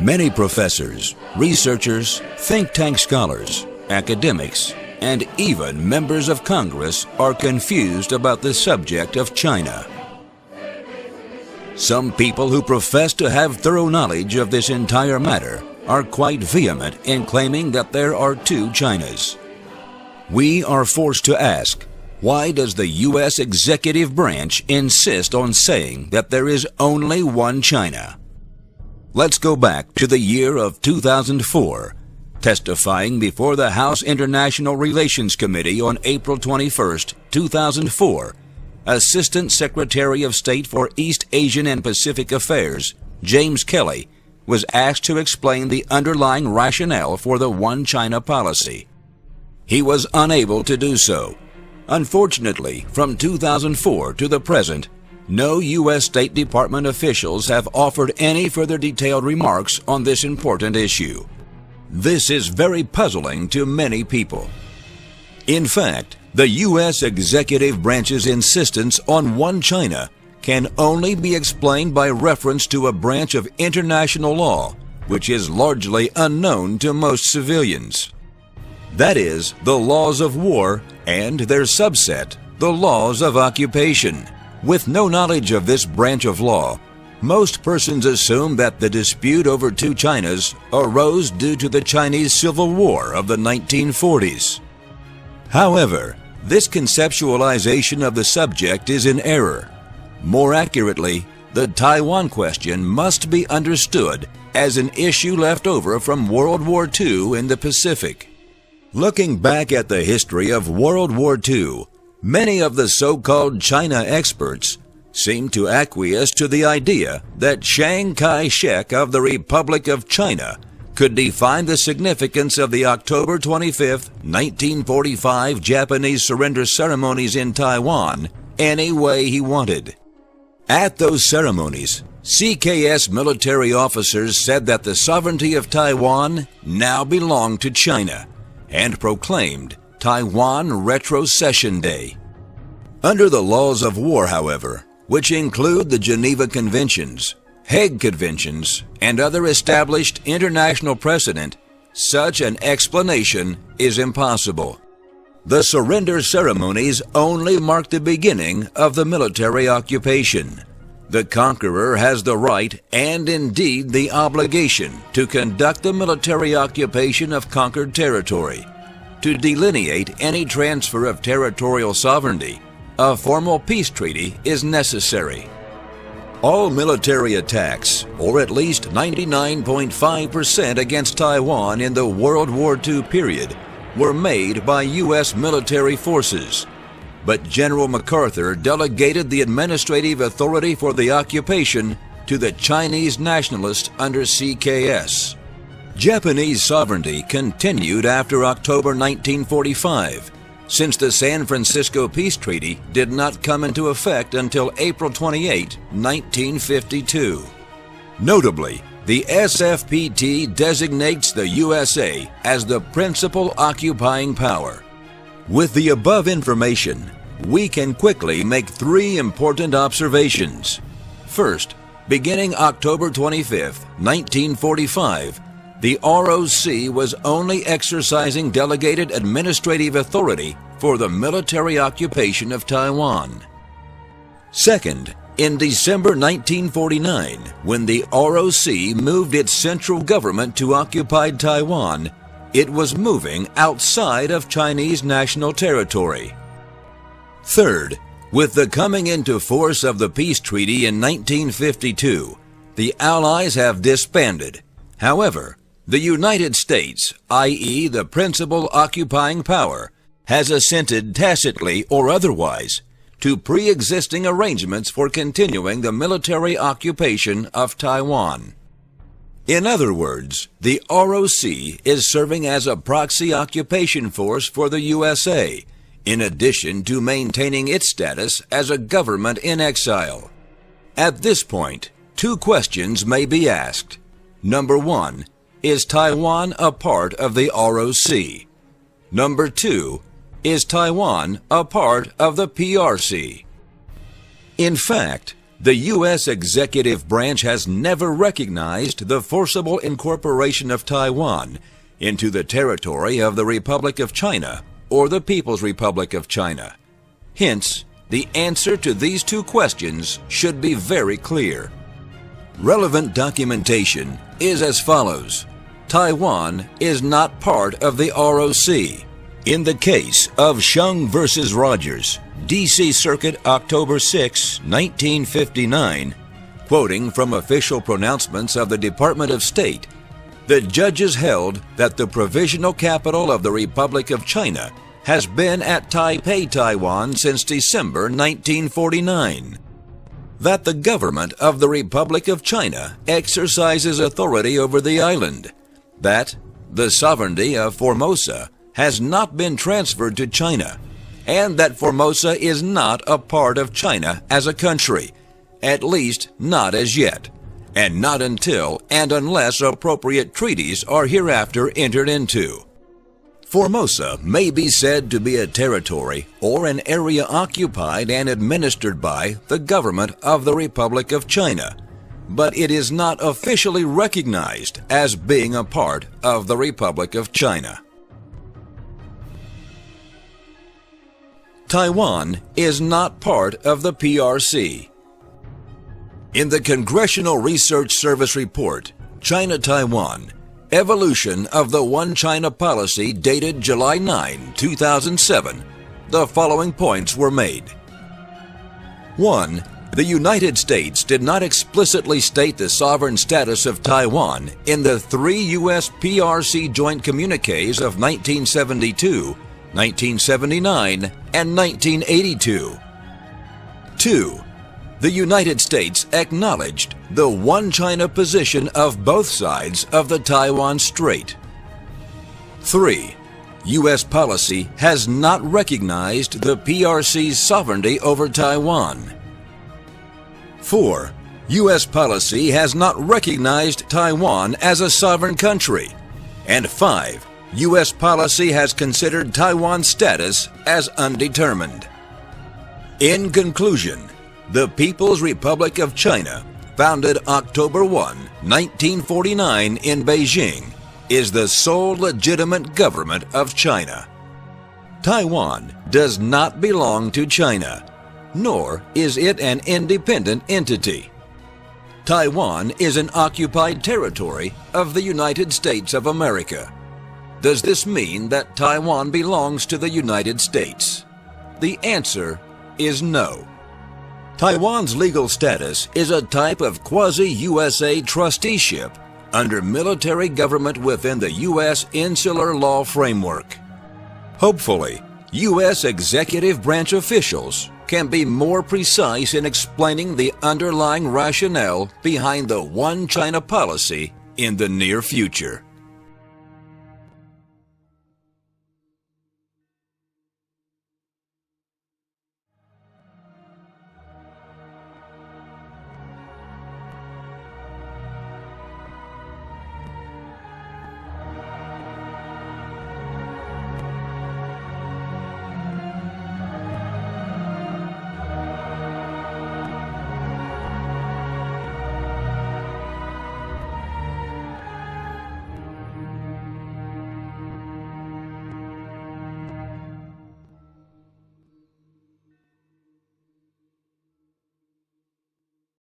Many professors, researchers, think tank scholars, academics, and even members of Congress are confused about the subject of China. Some people who profess to have thorough knowledge of this entire matter are quite vehement in claiming that there are two Chinas. We are forced to ask, why does the U.S. executive branch insist on saying that there is only one China? Let's go back to the year of 2004. Testifying before the House International Relations Committee on April 21, 2004, Assistant Secretary of State for East Asian and Pacific Affairs, James Kelly, was asked to explain the underlying rationale for the One China policy. He was unable to do so. Unfortunately, from 2004 to the present, no U.S. State Department officials have offered any further detailed remarks on this important issue. This is very puzzling to many people. In fact, the U.S. executive branch's insistence on one China can only be explained by reference to a branch of international law, which is largely unknown to most civilians. That is, the laws of war and their subset, the laws of occupation. With no knowledge of this branch of law, most persons assume that the dispute over two Chinas arose due to the Chinese Civil War of the 1940s. However, this conceptualization of the subject is in error. More accurately, the Taiwan question must be understood as an issue left over from World War II in the Pacific. Looking back at the history of World War II, many of the so-called China experts seem to acquiesce to the idea that Chiang Kai-shek of the Republic of China could define the significance of the October 25, 1945 Japanese surrender ceremonies in Taiwan any way he wanted. At those ceremonies, CKS military officers said that the sovereignty of Taiwan now belonged to China and proclaimed Taiwan Retrocession Day. Under the laws of war, however, which include the Geneva Conventions, Hague Conventions, and other established international precedent, such an explanation is impossible. The surrender ceremonies only mark the beginning of the military occupation. The conqueror has the right and indeed the obligation to conduct the military occupation of conquered territory. To delineate any transfer of territorial sovereignty, a formal peace treaty is necessary. All military attacks, or at least 99.5% against Taiwan in the World War II period, were made by U.S. military forces. But General MacArthur delegated the administrative authority for the occupation to the Chinese nationalists under CKS. Japanese sovereignty continued after October 1945, since the San Francisco Peace Treaty did not come into effect until April 28, 1952. Notably, the SFPT designates the USA as the principal occupying power. With the above information, we can quickly make three important observations. First, beginning October 25, 1945, the ROC was only exercising delegated administrative authority for the military occupation of Taiwan. Second, in December 1949, when the ROC moved its central government to occupied Taiwan, it was moving outside of Chinese national territory. Third, with the coming into force of the peace treaty in 1952, the Allies have disbanded. However, the United States, i.e. the principal occupying power, has assented tacitly or otherwise to pre-existing arrangements for continuing the military occupation of Taiwan. In other words, the ROC is serving as a proxy occupation force for the USA, in addition to maintaining its status as a government in exile. At this point, two questions may be asked. Number one, is Taiwan a part of the ROC? Number two, is Taiwan a part of the PRC? In fact, The U.S. executive branch has never recognized the forcible incorporation of Taiwan into the territory of the Republic of China or the People's Republic of China. Hence, the answer to these two questions should be very clear. Relevant documentation is as follows. Taiwan is not part of the ROC. In the case of Sheng versus Rogers, D.C. Circuit, October 6, 1959, quoting from official pronouncements of the Department of State, the judges held that the provisional capital of the Republic of China has been at Taipei, Taiwan since December 1949. That the government of the Republic of China exercises authority over the island. That the sovereignty of Formosa has not been transferred to China, and that Formosa is not a part of China as a country, at least not as yet, and not until and unless appropriate treaties are hereafter entered into. Formosa may be said to be a territory or an area occupied and administered by the government of the Republic of China, but it is not officially recognized as being a part of the Republic of China. Taiwan is not part of the PRC. In the Congressional Research Service report, China-Taiwan, Evolution of the One China Policy dated July 9, 2007, the following points were made. 1. The United States did not explicitly state the sovereign status of Taiwan in the 3 U.S. PRC joint communiques of 1972, 1979, and 1982. 2. The United States acknowledged the One China position of both sides of the Taiwan Strait. 3. U.S. policy has not recognized the PRC's sovereignty over Taiwan. 4. U.S. policy has not recognized Taiwan as a sovereign country. And 5. U.S. policy has considered Taiwan's status as undetermined. In conclusion, the People's Republic of China, founded October 1, 1949 in Beijing, is the sole legitimate government of China. Taiwan does not belong to China, nor is it an independent entity. Taiwan is an occupied territory of the United States of America. Does this mean that Taiwan belongs to the United States? The answer is no. Taiwan's legal status is a type of quasi-USA trusteeship under military government within the U.S. insular law framework. Hopefully, U.S. executive branch officials can be more precise in explaining the underlying rationale behind the One China policy in the near future.